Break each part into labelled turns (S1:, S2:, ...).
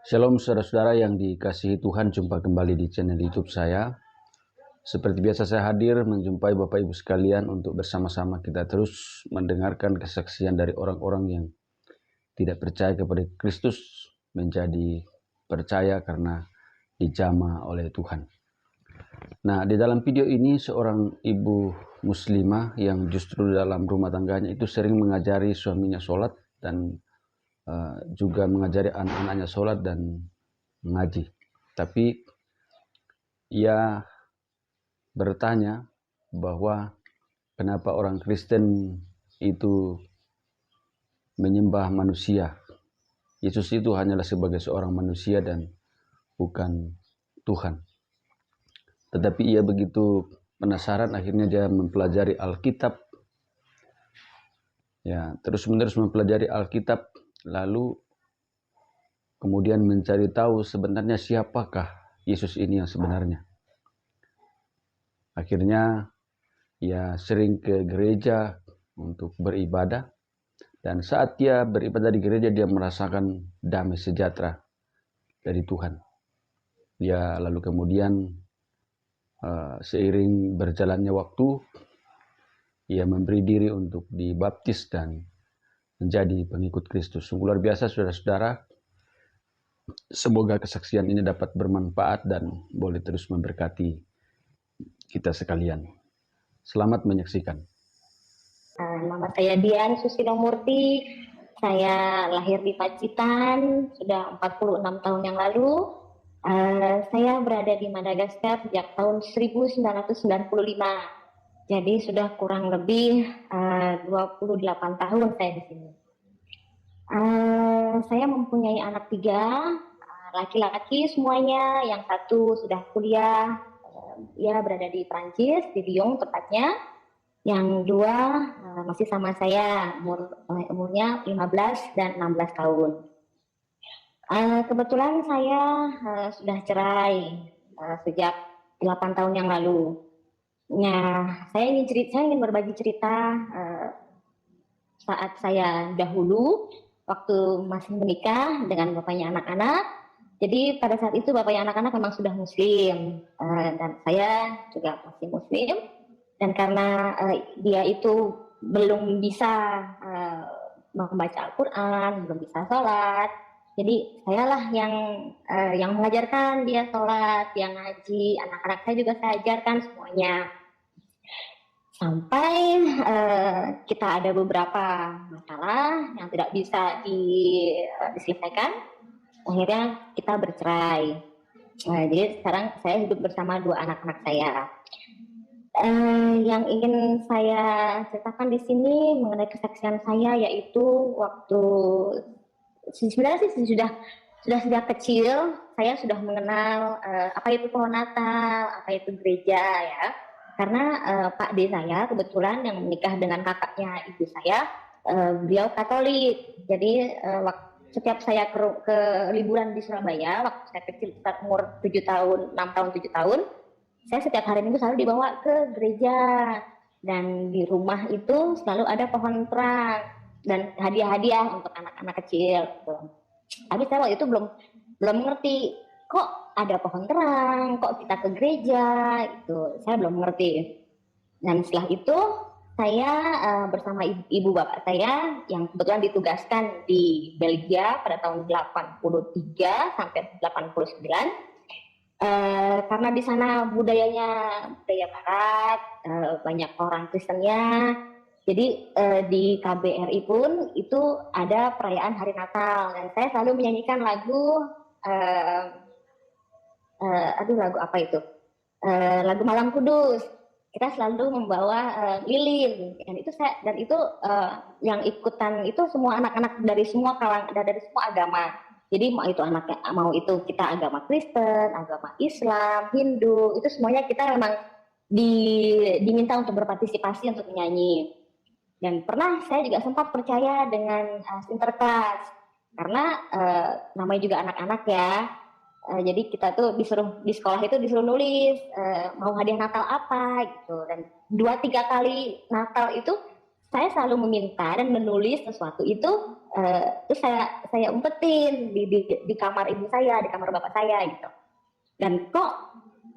S1: Shalom saudara-saudara yang dikasihi Tuhan, jumpa kembali di channel YouTube saya. Seperti biasa saya hadir menjumpai Bapak Ibu sekalian untuk bersama-sama kita terus mendengarkan kesaksian dari orang-orang yang tidak percaya kepada Kristus menjadi percaya karena dijamah oleh Tuhan. Nah, di dalam video ini seorang ibu muslimah yang justru dalam rumah tangganya itu sering mengajari suaminya sholat dan juga mengajari anak-anaknya sholat dan mengaji. Tapi ia bertanya bahwa kenapa orang Kristen itu menyembah manusia. Yesus itu hanyalah sebagai seorang manusia dan bukan Tuhan. Tetapi ia begitu penasaran, akhirnya dia mempelajari Alkitab. Ya, terus-menerus mempelajari Alkitab, lalu kemudian mencari tahu sebenarnya siapakah Yesus ini yang sebenarnya. Akhirnya ia sering ke gereja untuk beribadah, dan saat dia beribadah di gereja dia merasakan damai sejahtera dari Tuhan. Dia lalu kemudian seiring berjalannya waktu, ia memberi diri untuk dibaptis dan menjadi pengikut Kristus. Sungguh luar biasa saudara-saudara. Semoga kesaksian ini dapat bermanfaat dan boleh terus memberkati kita sekalian. Selamat menyaksikan.
S2: Nama saya Dian Susilo Murti. Saya lahir di Pacitan sudah 46 tahun yang lalu. Saya berada di Madagaskar sejak tahun 1995. Jadi sudah kurang lebih 28 tahun saya di sini. Saya mempunyai anak 3, laki-laki semuanya. Yang 1 sudah kuliah, ia berada di Prancis, di Lyon tepatnya. Yang 2 masih sama saya, umurnya 15 dan 16 tahun. Kebetulan saya sudah cerai sejak 8 tahun yang lalu. Nah, saya ingin berbagi cerita saat saya dahulu waktu masih menikah dengan bapaknya anak-anak. Jadi pada saat itu bapaknya anak-anak memang sudah muslim, dan saya juga masih muslim. Dan karena dia itu belum bisa membaca Al-Quran, belum bisa sholat, jadi sayalah yang mengajarkan dia sholat, yang ngaji, anak-anak saya juga saya ajarkan semuanya. Sampai kita ada beberapa masalah yang tidak bisa diselesaikan, akhirnya kita bercerai. Jadi sekarang saya hidup bersama 2 anak-anak saya. Yang ingin saya ceritakan di sini mengenai kesaksian saya, yaitu waktu sebenarnya sih sudah sejak kecil saya sudah mengenal apa itu pohon Natal, apa itu gereja ya. Karena Pak D saya kebetulan yang menikah dengan kakaknya ibu saya, beliau Katolik. Jadi setiap saya ke liburan di Surabaya waktu saya kecil, umur 7 tahun, 6 tahun, 7 tahun, saya setiap hari Minggu selalu dibawa ke gereja, dan di rumah itu selalu ada pohon terang dan hadiah-hadiah untuk anak-anak kecil. Tapi saya waktu itu belum mengerti, kok ada pohon terang, kok kita ke gereja, itu saya belum mengerti. Dan setelah itu saya bersama ibu bapak saya yang kebetulan ditugaskan di Belgia pada tahun 83 sampai 89. Karena di sana budaya Barat, banyak orang Kristennya. Jadi di KBRI pun itu ada perayaan Hari Natal, dan saya selalu menyanyikan lagu lagu apa itu? Lagu Malam Kudus. Kita selalu membawa lilin, dan itu yang ikutan itu semua anak-anak dari semua kalangan, dari semua agama. Jadi mau itu kita agama Kristen, agama Islam, Hindu, itu semuanya kita memang diminta untuk berpartisipasi untuk menyanyi. Dan pernah saya juga sempat percaya dengan Sinterklas, karena namanya juga anak-anak ya. Jadi kita tuh disuruh di sekolah itu disuruh nulis mau hadiah Natal apa gitu, dan 2-3 kali Natal itu saya selalu meminta dan menulis sesuatu itu, terus saya umpetin di kamar ibu saya, di kamar bapak saya gitu. Dan kok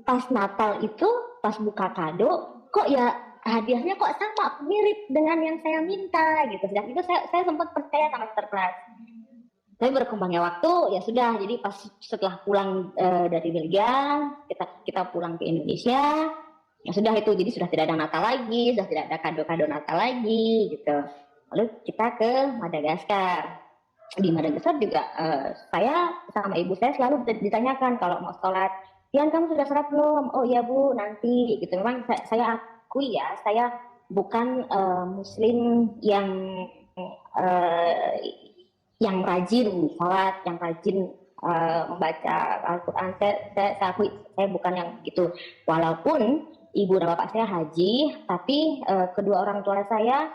S2: pas Natal itu, pas buka kado, kok ya hadiahnya kok sama, mirip dengan yang saya minta gitu. Dan itu saya sempat percaya sama Sinterklas. Tapi berkembangnya waktu ya sudah, jadi pas setelah pulang dari Belgia, kita pulang ke Indonesia, ya sudah itu, jadi sudah tidak ada Natal lagi, sudah tidak ada kado-kado Natal lagi gitu. Lalu kita ke Madagaskar. Di Madagaskar juga saya sama ibu saya selalu ditanyakan kalau mau sholat, Tian kamu sudah sholat belum? Oh iya bu, nanti gitu. Memang saya akui ya, saya bukan muslim uh, yang rajin sholat, yang rajin membaca Al-Quran. Saya akui saya bukan yang gitu. Walaupun ibu dan bapak saya haji, tapi kedua orang tua saya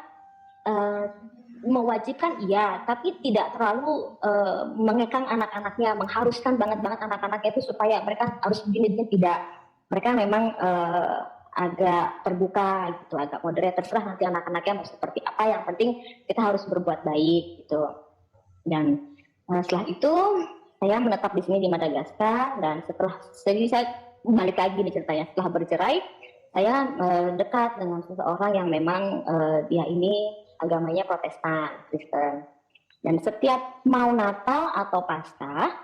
S2: mewajibkan iya, tapi tidak terlalu mengekang anak-anaknya, mengharuskan banget anak-anaknya itu supaya mereka harus begini, tidak. Mereka memang agak terbuka gitu, agak moderat, terserah nanti anak-anaknya mau seperti apa, yang penting kita harus berbuat baik gitu. Dan setelah itu saya menetap di sini di Madagaskar, dan jadi saya balik lagi nih ceritanya, setelah bercerai saya dekat dengan seseorang yang memang dia ini agamanya Protestan, Kristen. Dan setiap mau Natal atau Paskah,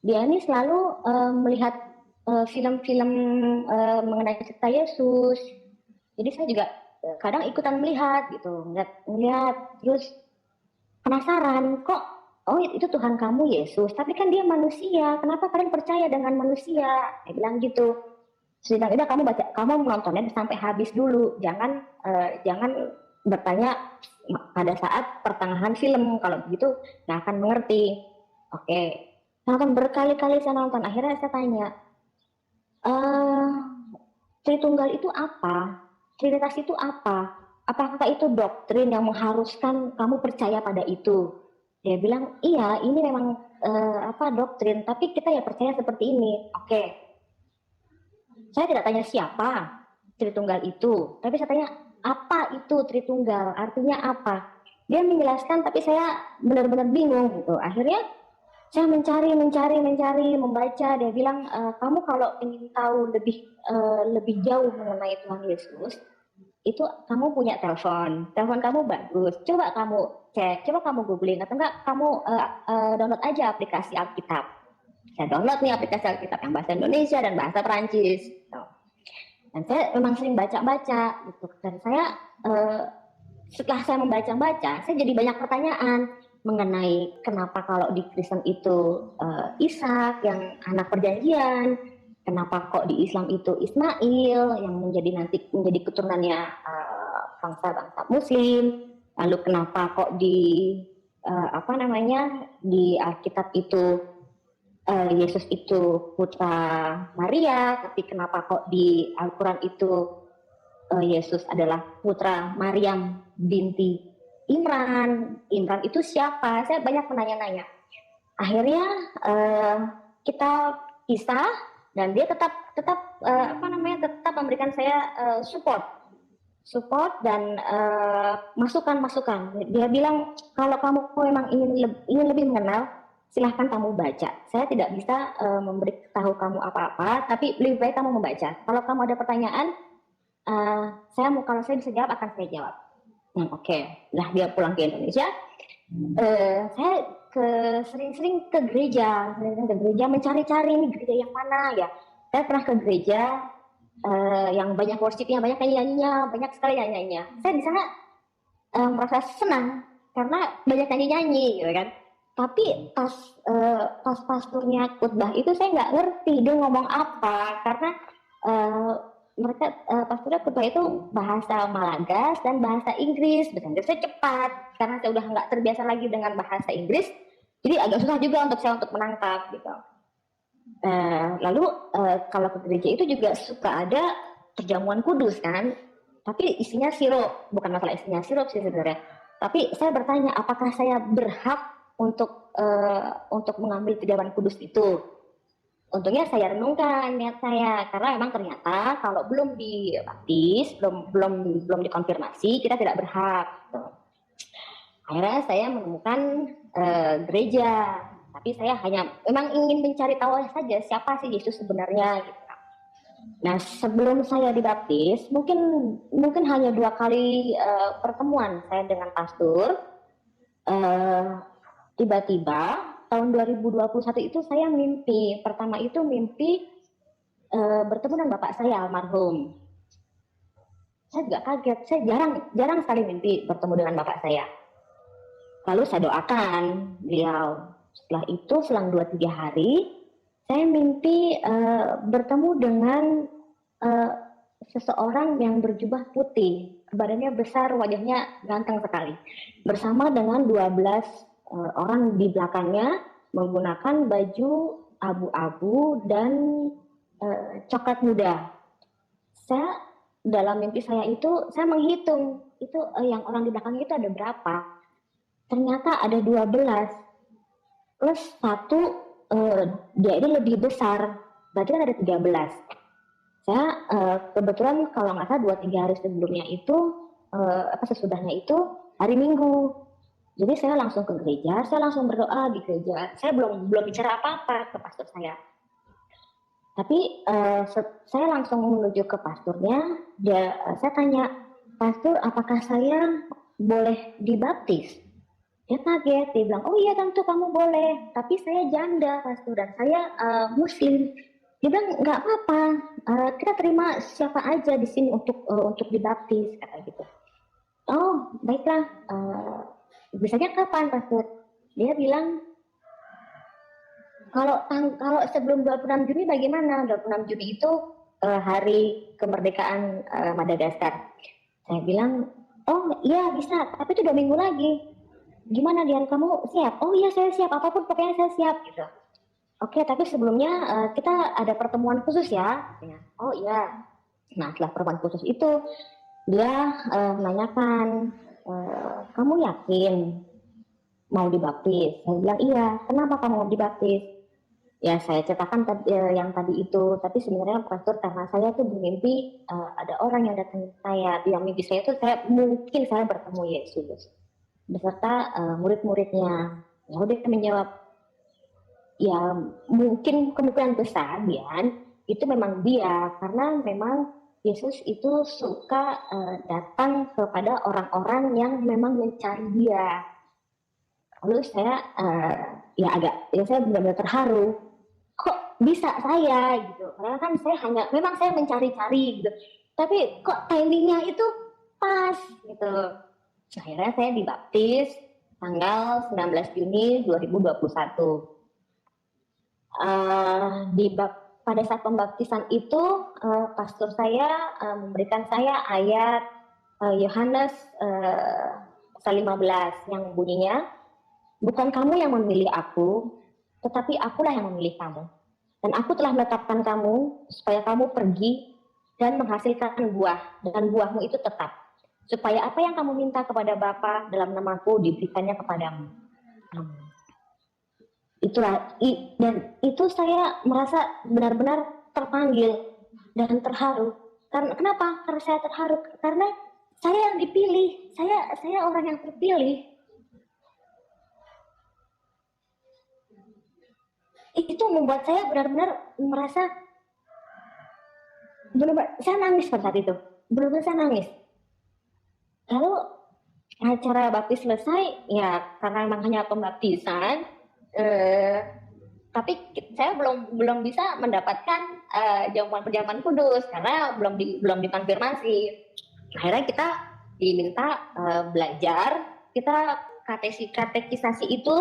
S2: dia ini selalu melihat film-film mengenai cerita Yesus. Jadi saya juga kadang ikutan melihat gitu, melihat terus penasaran, kok oh itu Tuhan kamu Yesus, tapi kan dia manusia, kenapa kalian percaya dengan manusia? Saya bilang gitu. Sudah kamu menontonnya sampai habis dulu, jangan bertanya pada saat pertengahan film, kalau begitu nggak akan mengerti. Oke, nonton berkali-kali saya nonton, akhirnya saya tanya, Tritunggal itu apa? Trinitas itu apa? Apakah itu doktrin yang mengharuskan kamu percaya pada itu? Dia bilang, iya, ini memang doktrin, tapi kita ya percaya seperti ini. Oke. Saya tidak tanya siapa Tritunggal itu, tapi saya tanya apa itu Tritunggal, artinya apa? Dia menjelaskan, tapi saya benar-benar bingung gitu. Akhirnya saya mencari, membaca. Dia bilang, kamu kalau ingin tahu lebih jauh mengenai Tuhan Yesus, itu kamu punya telepon kamu bagus, coba kamu cek, coba kamu googling, atau enggak kamu download aja aplikasi Alkitab. Saya download nih aplikasi Alkitab yang bahasa Indonesia dan bahasa Perancis. Dan saya memang sering baca-baca gitu. Dan saya setelah saya membaca-baca, saya jadi banyak pertanyaan mengenai kenapa kalau di Kristen itu Ishak yang anak perjanjian, kenapa kok di Islam itu Ismail yang menjadi keturunannya bangsa-bangsa Muslim, lalu kenapa kok di di Alkitab itu Yesus itu putra Maria, tapi kenapa kok di Al-Quran itu Yesus adalah putra Maryam binti Imran. Imran itu siapa? Saya banyak menanya-nanya. Akhirnya kita pisah, dan dia tetap memberikan saya support dan masukan. Dia bilang, kalau kamu memang ingin lebih mengenal, silahkan kamu baca. Saya tidak bisa memberitahu kamu apa-apa, tapi lebih baik kamu membaca. Kalau kamu ada pertanyaan, kalau saya bisa jawab, akan saya jawab. Oke. Nah, dia pulang ke Indonesia. Saya sering-sering ke gereja, mencari-cari ini gereja yang mana ya. Saya pernah ke gereja yang banyak worshipnya, banyak nyanyinya, banyak sekali nyanyinya. Saya di sana merasa senang karena banyak nyanyi, gitu kan. Tapi pas pasturnya khotbah itu saya nggak ngerti dia ngomong apa, karena pasturnya khotbah itu bahasa Malagas dan bahasa Inggris. Bahasa Inggrisnya cepat, karena saya udah nggak terbiasa lagi dengan bahasa Inggris, jadi agak susah juga untuk saya menangkap gitu. Lalu kalau ke gereja itu juga suka ada perjamuan kudus kan, tapi isinya sirup. Bukan masalah isinya sirup sih sebenarnya, tapi saya bertanya apakah saya berhak untuk mengambil perjamuan kudus itu. Untungnya saya renungkan niat saya, karena memang ternyata kalau belum dibaptis, belum dikonfirmasi, kita tidak berhak. Gitu. Akhirnya saya menemukan gereja, tapi saya hanya memang ingin mencari tahu saja siapa sih Yesus sebenarnya. Gitu. Nah, sebelum saya dibaptis, mungkin hanya 2 kali pertemuan saya dengan pastor. Tiba-tiba tahun 2021 itu saya mimpi. Pertama itu mimpi bertemu dengan bapak saya almarhum. Saya juga kaget. Saya jarang sekali mimpi bertemu dengan bapak saya. Lalu saya doakan beliau. Setelah itu selang 2-3 hari, saya mimpi bertemu dengan seseorang yang berjubah putih, badannya besar, wajahnya ganteng sekali, bersama dengan 12 orang di belakangnya menggunakan baju abu-abu dan coklat muda. Saya dalam mimpi saya itu, saya menghitung itu yang orang di belakang itu ada berapa. Ternyata ada 12 plus 1, dia ini lebih besar, berarti kan ada 13. Saya kebetulan kalau nggak salah 2-3 hari sebelumnya itu sesudahnya itu hari Minggu. Jadi saya langsung ke gereja, saya langsung berdoa di gereja. Saya belum bicara apa-apa ke pastor saya. Tapi saya langsung menuju ke pastornya. Saya tanya, pastor, apakah saya boleh dibaptis? Dia kaget, dia bilang, oh iya tentu kamu boleh, tapi saya janda pastor dan saya muslim. Dia bilang nggak apa-apa, kita terima siapa aja di sini untuk dibaptis, kata gitu. Oh baiklah, bisanya kapan pastor? Dia bilang kalau sebelum 26 Juni bagaimana? 26 Juni itu hari kemerdekaan Madagaskar. Saya bilang, oh iya bisa, tapi itu 2 minggu lagi. Gimana Dian, kamu siap? Oh iya saya siap, apapun pokoknya saya siap gitu. Oke, tapi sebelumnya kita ada pertemuan khusus ya. Oh iya. Nah setelah pertemuan khusus itu dia menanyakan, kamu yakin mau dibaptis? Saya bilang iya. Kenapa kamu mau dibaptis? Ya saya ceritakan yang tadi itu. Tapi sebenarnya pastor, karena saya tuh bermimpi ada orang yang datang ke saya. Di mimpi saya itu mungkin saya bertemu Yesus beserta murid-muridnya. Ya udah menjawab, ya mungkin kemungkinan besar Dian itu memang dia, karena memang Yesus itu suka datang kepada orang-orang yang memang mencari dia. Lalu saya saya benar-benar terharu, kok bisa saya gitu, karena kan memang saya mencari-cari gitu, tapi kok timingnya itu pas gitu. Akhirnya saya dibaptis tanggal 19 Juni 2021. Pada saat pembaptisan itu pastor saya memberikan saya ayat Yohanes pasal 15 yang bunyinya, bukan kamu yang memilih aku, tetapi akulah yang memilih kamu. Dan aku telah menetapkan kamu supaya kamu pergi dan menghasilkan buah, dan buahmu itu tetap. Supaya apa yang kamu minta kepada Bapa dalam namaku diberikannya kepadamu. Itulah, dan itu saya merasa benar-benar terpanggil dan terharu. Kenapa? Karena saya terharu, karena saya yang dipilih, saya orang yang terpilih. Itu membuat saya benar-benar merasa, saya nangis pada saat itu, benar-benar saya nangis. Lalu acara baptis selesai, ya karena memang hanya pembaptisan, tapi saya belum bisa mendapatkan jawaban kudus karena belum dikonfirmasi. Akhirnya kita diminta belajar, kita katekisasi itu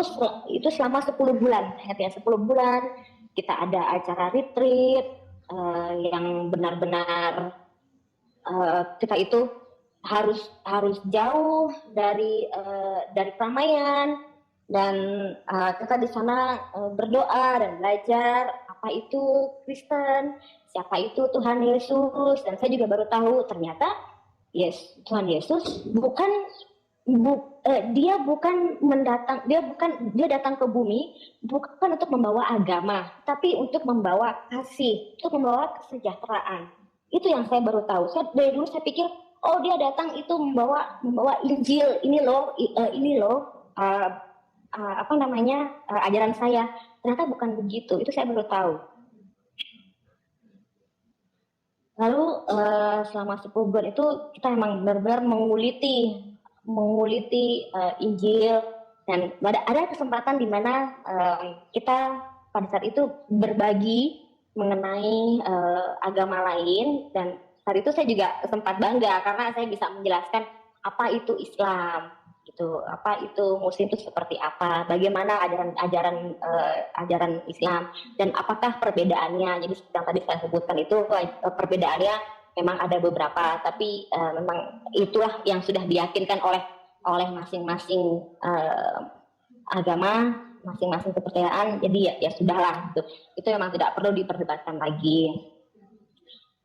S2: selama 10 bulan. Ya 10 bulan kita ada acara retreat yang benar-benar kita itu harus jauh dari keramaian, dan kita di sana berdoa dan belajar apa itu Kristen, siapa itu Tuhan Yesus. Dan saya juga baru tahu ternyata Tuhan Yesus bukan dia datang ke bumi bukan untuk membawa agama, tapi untuk membawa kasih, untuk membawa kesejahteraan. Itu yang saya baru tahu. Dari dulu saya pikir, oh dia datang itu membawa Injil, ini loh ajaran saya. Ternyata bukan begitu. Itu saya baru tahu. Lalu selama 10 bulan itu kita memang benar-benar menguliti Injil, dan ada kesempatan di mana kita pada saat itu berbagi mengenai agama lain, dan saat itu saya juga sempat bangga karena saya bisa menjelaskan apa itu Islam, gitu, apa itu Muslim itu seperti apa, bagaimana ajaran Islam dan apakah perbedaannya. Jadi yang tadi saya sebutkan itu perbedaannya memang ada beberapa, tapi memang itulah yang sudah diyakinkan oleh masing-masing agama, masing-masing kepercayaan. Jadi ya sudahlah, gitu. Itu memang tidak perlu diperdebatkan lagi.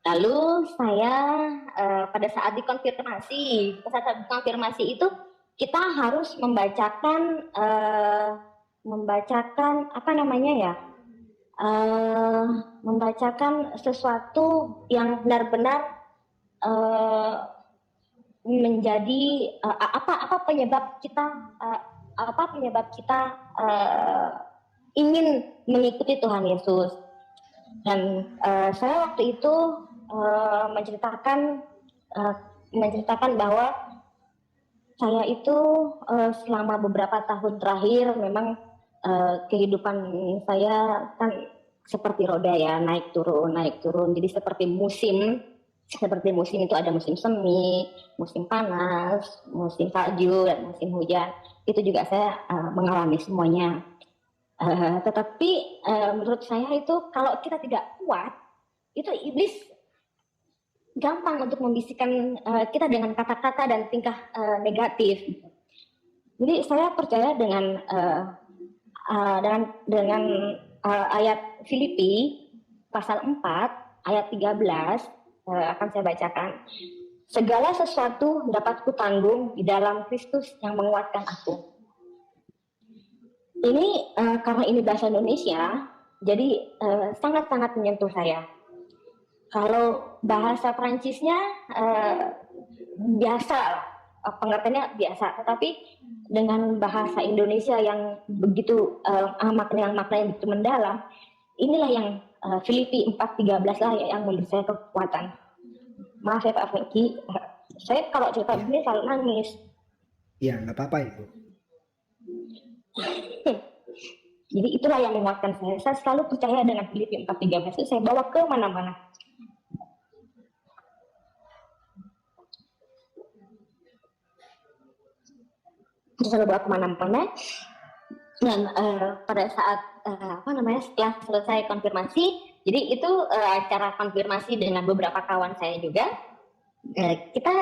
S2: Lalu saya pada saat dikonfirmasi itu kita harus membacakan membacakan sesuatu yang benar-benar menjadi apa penyebab kita ingin mengikuti Tuhan Yesus. Dan saya waktu itu menceritakan bahwa saya itu selama beberapa tahun terakhir memang kehidupan saya kan seperti roda ya, naik turun. Jadi seperti musim itu ada musim semi, musim panas, musim salju, dan musim hujan. Itu juga saya mengalami semuanya. Tetapi menurut saya itu kalau kita tidak kuat, itu iblis gampang untuk membisikkan kita dengan kata-kata dan tingkah negatif. Jadi saya percaya dengan ayat Filipi pasal 4 ayat 13 akan saya bacakan. Segala sesuatu dapat kutanggung di dalam Kristus yang menguatkan aku. Ini karena ini bahasa Indonesia, jadi sangat-sangat menyentuh saya. Kalau bahasa Perancisnya biasa, pengertiannya biasa, tetapi dengan bahasa Indonesia yang begitu makna yang begitu mendalam, inilah yang Filipi 4:13 lah yang memberi saya kekuatan. Maaf ya Pak Franky, saya kalau cerita begini selalu nangis.
S3: Ya, nggak apa-apa Ibu.
S2: Jadi itulah yang menguatkan saya. Saya selalu percaya dengan Filipi 4:13 itu saya bawa ke mana-mana. Saya bawa kemana-mana. Dan pada saat setelah selesai konfirmasi, jadi itu acara konfirmasi dengan beberapa kawan saya juga, kita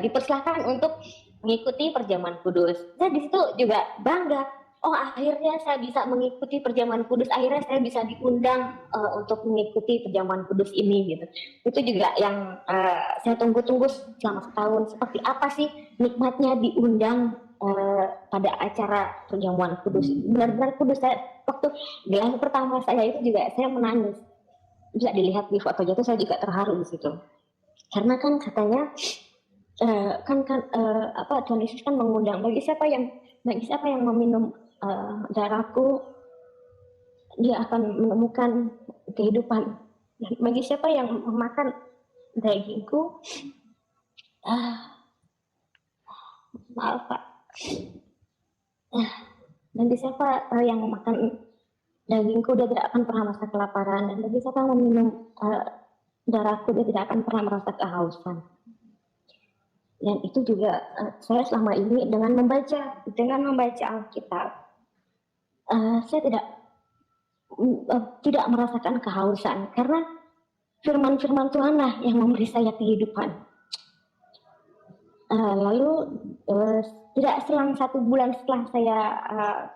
S2: dipersilahkan untuk mengikuti perjamuan kudus. Saya di situ juga bangga. Oh, akhirnya saya bisa mengikuti perjamuan kudus. Akhirnya saya bisa diundang untuk mengikuti perjamuan kudus ini, gitu. Itu juga yang saya tunggu-tunggu selama setahun. Seperti apa sih nikmatnya diundang pada acara perjamuan kudus? Benar-benar kudus. Waktu gelar pertama saya itu juga saya menangis. Bisa dilihat di fotonya itu, saya juga terharu di situ. Karena kan katanya Tuhan Yesus kan mengundang bagi siapa yang meminum darahku, dia akan menemukan kehidupan. Bagi siapa yang memakan dagingku, maaf Pak, bagi siapa yang memakan dagingku, dia tidak akan pernah merasa kelaparan, dan bagi siapa yang meminum darahku, dia tidak akan pernah merasa kehausan. Dan itu juga saya selama ini dengan membaca Alkitab, saya tidak merasakan kehausan, karena firman-firman Tuhanlah yang memberi saya kehidupan. Lalu tidak selang 1 bulan setelah saya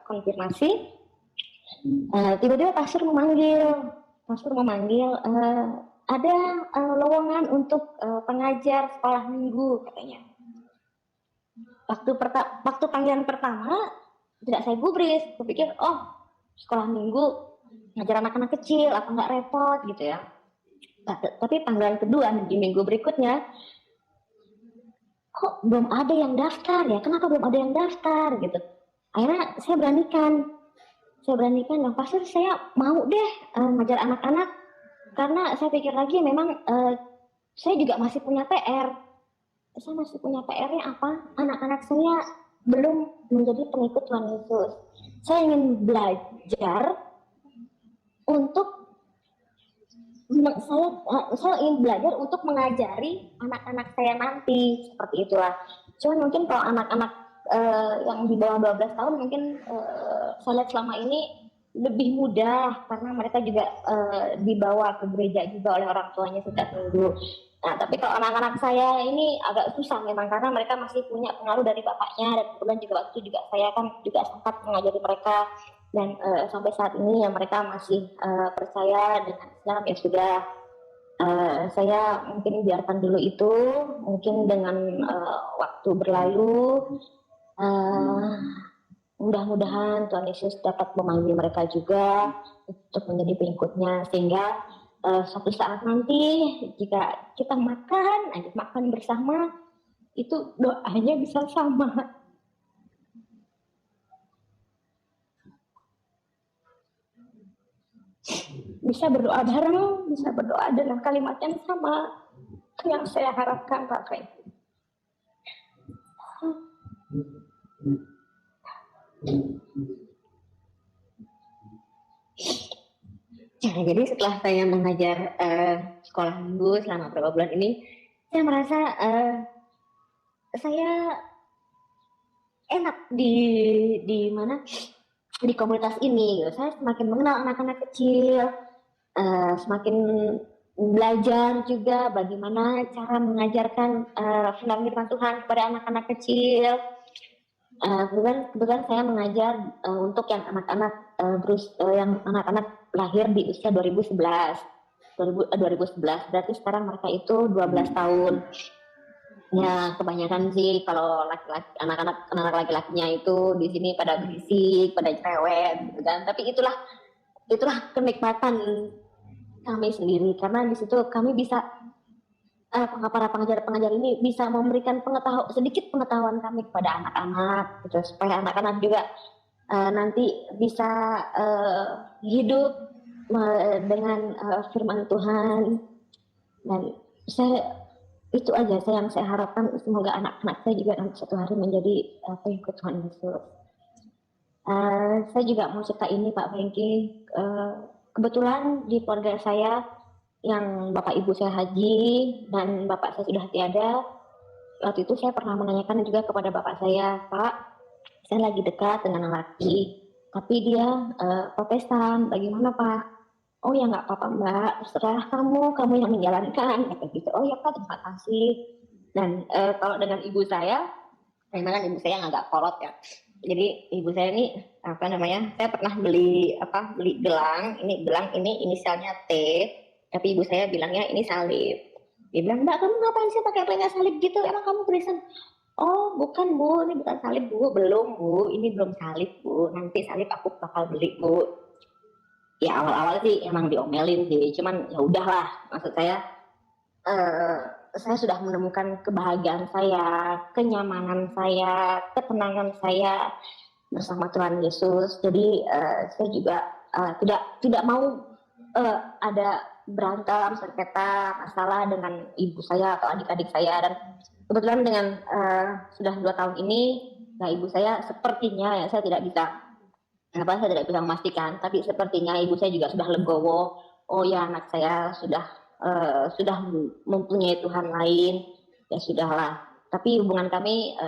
S2: konfirmasi, tiba-tiba pastor memanggil ada lowongan untuk pengajar sekolah minggu, katanya. waktu panggilan pertama tidak saya gubris, saya pikir sekolah minggu ngajar anak-anak kecil apa nggak repot gitu ya. Tapi panggilan kedua di minggu berikutnya, kok belum ada yang daftar ya? Kenapa belum ada yang daftar gitu? Akhirnya saya beranikan, yang pasti saya mau deh ngajar anak-anak, karena saya pikir lagi memang saya juga masih punya PR. Saya masih punya PR-nya apa? Anak-anak saya belum menjadi pengikut Tuhan Yesus. Saya ingin belajar untuk saya ingin belajar untuk mengajari anak-anak saya nanti, seperti itulah. Cuman mungkin kalau anak-anak yang di bawah 12 tahun mungkin saya lihat selama ini lebih mudah karena mereka juga dibawa ke gereja juga oleh orang tuanya setiap minggu. Nah, tapi kalau anak-anak saya ini agak susah memang karena mereka masih punya pengaruh dari bapaknya, dan kemudian juga waktu juga saya kan juga sempat mengajari mereka, dan sampai saat ini ya mereka masih percaya dengan Islam. Ya sudah, saya mungkin biarkan dulu itu, mungkin dengan waktu berlalu mudah-mudahan Tuhan Yesus dapat memanggil mereka juga untuk menjadi pengikutnya, sehingga suatu saat nanti jika kita makan bersama, itu doanya bisa sama. Bisa berdoa bareng, bisa berdoa dengan kalimat yang sama. Itu yang saya harapkan, Pak Frank. Nah, jadi setelah saya mengajar sekolah minggu selama beberapa bulan ini, saya merasa saya enak di mana, di komunitas ini. Saya semakin mengenal anak-anak kecil, semakin belajar juga bagaimana cara mengajarkan firman Tuhan kepada anak-anak kecil. Kebetulan saya mengajar untuk yang anak-anak yang anak-anak lahir di usia 2011, berarti sekarang mereka itu 12 tahun. Ya, kebanyakan sih kalau laki-laki, anak-anak laki-lakinya itu di sini pada berisik, pada cerewet gitu kan. Tapi itulah kenikmatan kami sendiri, karena di situ kami bisa para pengajar ini bisa memberikan sedikit pengetahuan kami kepada anak-anak gitu, supaya anak-anak juga nanti bisa hidup dengan firman Tuhan. Dan itu aja yang saya harapkan, semoga anak-anak saya juga nanti suatu hari menjadi pengikut Tuhan Yesus. Saya juga mau cerita ini, Pak Franky. Kebetulan di keluarga saya yang bapak ibu saya haji dan bapak saya sudah tiada, waktu itu saya pernah menanyakan juga kepada bapak saya, Pak, saya lagi dekat dengan lelaki, tapi dia Protestan, bagaimana Pak? Oh ya nggak apa-apa Mbak, terserah kamu yang menjalankan, kata gitu. Oh ya Pak, terima kasih. Dan kalau dengan ibu saya, memang ibu saya agak kolot ya. Jadi ibu saya ini saya pernah beli gelang ini inisialnya T, tapi ibu saya bilangnya ini salib. Dia bilang, Mbak, kamu ngapain sih pakai salib gitu? Emang kamu Kristen? Oh, bukan Bu, ini bukan salib Bu, belum Bu, ini belum salib Bu, nanti salib aku bakal beli Bu. Ya awal-awal sih emang diomelin sih, cuman ya udahlah, maksud saya sudah menemukan kebahagiaan saya, kenyamanan saya, ketenangan saya bersama Tuhan Yesus. Jadi saya juga tidak mau ada berantem, sengketa, masalah dengan ibu saya atau adik-adik saya. Dan kebetulan dengan sudah 2 tahun ini, nah ibu saya sepertinya, ya saya tidak bisa memastikan, tapi sepertinya ibu saya juga sudah legowo. Oh ya, anak saya sudah mempunyai Tuhan lain, ya sudahlah. Tapi hubungan kami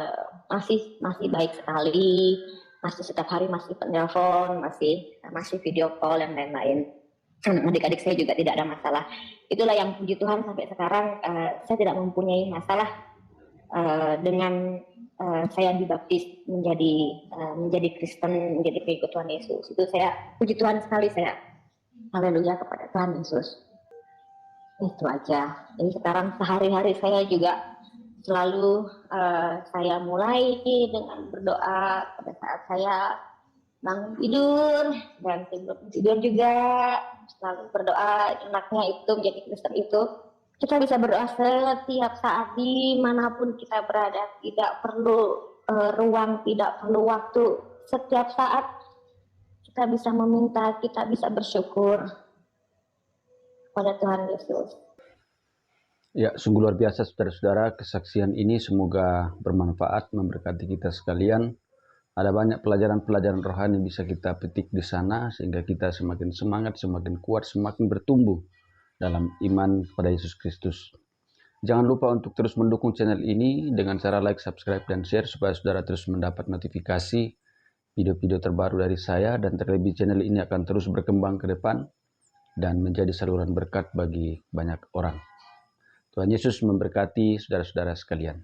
S2: masih baik sekali, masih setiap hari masih penelpon, masih video call dan lain-lain. Adik-adik saya juga tidak ada masalah. Itulah yang puji Tuhan sampai sekarang saya tidak mempunyai masalah dengan saya dibaptis menjadi Kristen, menjadi pengikut Tuhan Yesus. Itu saya puji Tuhan sekali, saya haleluya kepada Tuhan Yesus. Itu aja. Jadi sekarang sehari-hari saya juga selalu saya mulai dengan berdoa pada saat saya bangun tidur dan sebelum tidur juga selalu berdoa. Enaknya itu menjadi Kristen itu kita bisa berdoa setiap saat dimanapun kita berada, tidak perlu ruang, tidak perlu waktu. Setiap saat kita bisa meminta, kita bisa bersyukur pada Tuhan Yesus.
S1: Ya, sungguh luar biasa saudara-saudara, kesaksian ini semoga bermanfaat, memberkati kita sekalian. Ada banyak pelajaran-pelajaran rohani bisa kita petik di sana, sehingga kita semakin semangat, semakin kuat, semakin bertumbuh dalam iman kepada Yesus Kristus. Jangan lupa untuk terus mendukung channel ini dengan cara like, subscribe, dan share, supaya saudara terus mendapat notifikasi video-video terbaru dari saya, dan terlebih channel ini akan terus berkembang ke depan dan menjadi saluran berkat bagi banyak orang. Tuhan Yesus memberkati saudara-saudara sekalian.